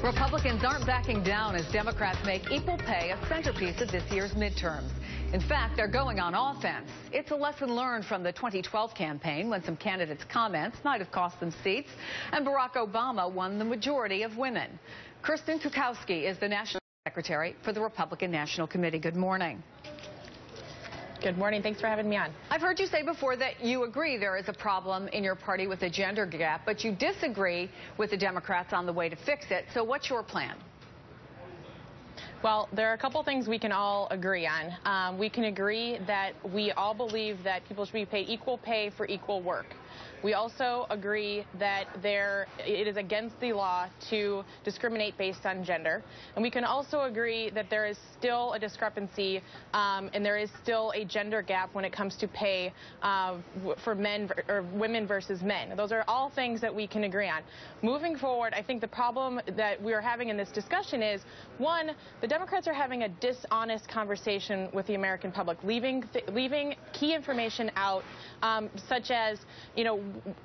Republicans aren't backing down as Democrats make equal pay a centerpiece of this year's midterms. In fact, they're going on offense. It's a lesson learned from the 2012 campaign when some candidates' comments might have cost them seats, and Barack Obama won the majority of women. Kirsten Kukowski is the National Secretary for the Republican National Committee. Good morning. Good morning. Thanks for having me on. I've heard you say before that you agree there is a problem in your party with the gender gap, but you disagree with the Democrats on the way to fix it. So what's your plan? Well, there are a couple things we can all agree on. We can agree that we all believe that people should be paid equal pay for equal work. We also agree that it is against the law to discriminate based on gender. And we can also agree that there is still a discrepancy and there is still a gender gap when it comes to pay for men or women versus men. Those are all things that we can agree on. Moving forward, I think the problem that we are having in this discussion is, one, the Democrats are having a dishonest conversation with the American public, leaving key information out, such as,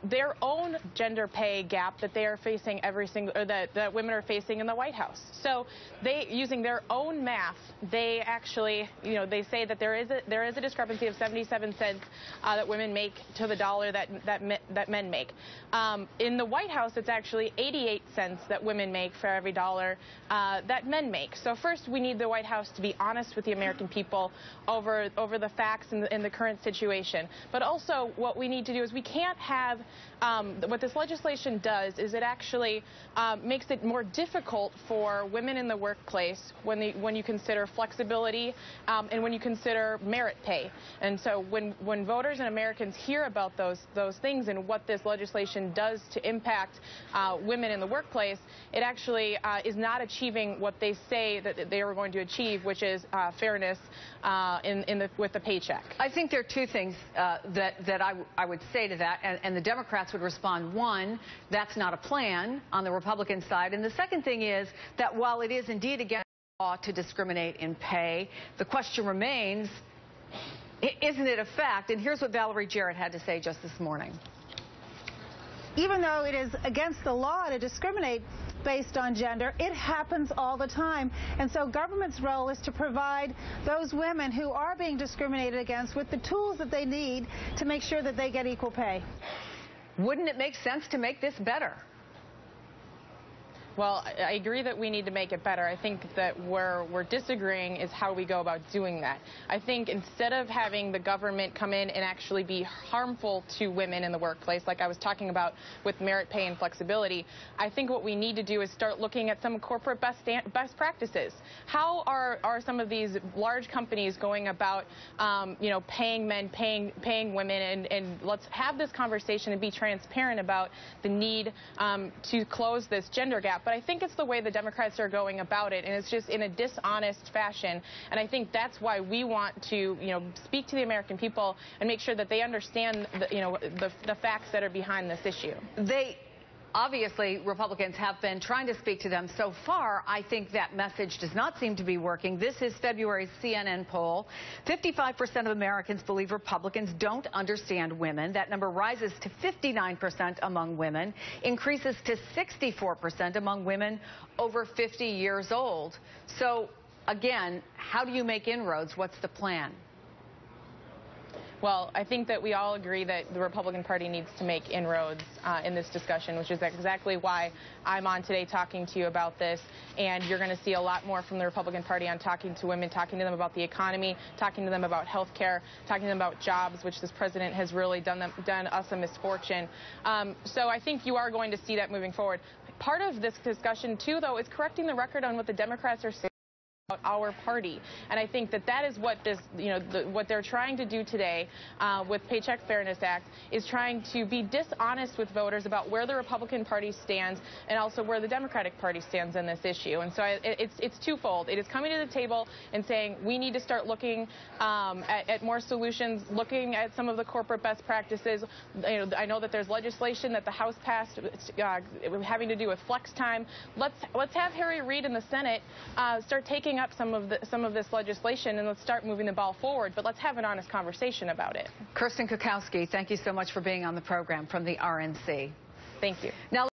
their own gender pay gap that they are facing that women are facing in the White House. So using their own math, they actually, they say that there is a discrepancy of 77 cents that women make to the dollar that men make. In the White House, it's actually 88 cents that women make for every dollar that men make. So first, we need the White House to be honest with the American people over the facts in the current situation. But also, what we need to do is we can't have what this legislation does is it actually makes it more difficult for women in the workplace when you consider flexibility and when you consider merit pay. And so when voters and Americans hear about those things and what this legislation does to impact women in the workplace, it actually is not achieving what they say that they were going to achieve, which is fairness with the paycheck. I think there are two things that I would say to that, and the Democrats would respond. One, that's not a plan on the Republican side. And the second thing is that while it is indeed against the law to discriminate in pay, the question remains, isn't it a fact? And here's what Valerie Jarrett had to say just this morning. Even though it is against the law to discriminate based on gender, it happens all the time. And so government's role is to provide those women who are being discriminated against with the tools that they need to make sure that they get equal pay. Wouldn't it make sense to make this better? Well, I agree that we need to make it better. I think that where we're disagreeing is how we go about doing that. I think instead of having the government come in and actually be harmful to women in the workplace, like I was talking about with merit pay and flexibility, I think what we need to do is start looking at some corporate best practices. How are some of these large companies going about, paying men, paying women, and let's have this conversation and be transparent about the need to close this gender gap. But I think it's the way the Democrats are going about it, and it's just in a dishonest fashion. And I think that's why we want to, speak to the American people and make sure that they understand, the facts that are behind this issue. Obviously, Republicans have been trying to speak to them. So far, I think that message does not seem to be working. This is February's CNN poll. 55% of Americans believe Republicans don't understand women. That number rises to 59% among women, increases to 64% among women over 50 years old. So, again, how do you make inroads? What's the plan? Well, I think that we all agree that the Republican Party needs to make inroads in this discussion, which is exactly why I'm on today talking to you about this. And you're going to see a lot more from the Republican Party on talking to women, talking to them about the economy, talking to them about health care, talking to them about jobs, which this president has really done us a misfortune. So I think you are going to see that moving forward. Part of this discussion, too, though, is correcting the record on what the Democrats are saying about our party. And I think that is what this, what they're trying to do today with Paycheck Fairness Act is trying to be dishonest with voters about where the Republican Party stands and also where the Democratic Party stands in this issue. And so it's twofold. It is coming to the table and saying we need to start looking at more solutions, looking at some of the corporate best practices. I know that there's legislation that the House passed having to do with flex time. Let's have Harry Reid in the Senate start taking up some of this legislation, and let's start moving the ball forward. But let's have an honest conversation about it. Kirsten Kukowski, thank you so much for being on the program from the RNC. Thank you. Now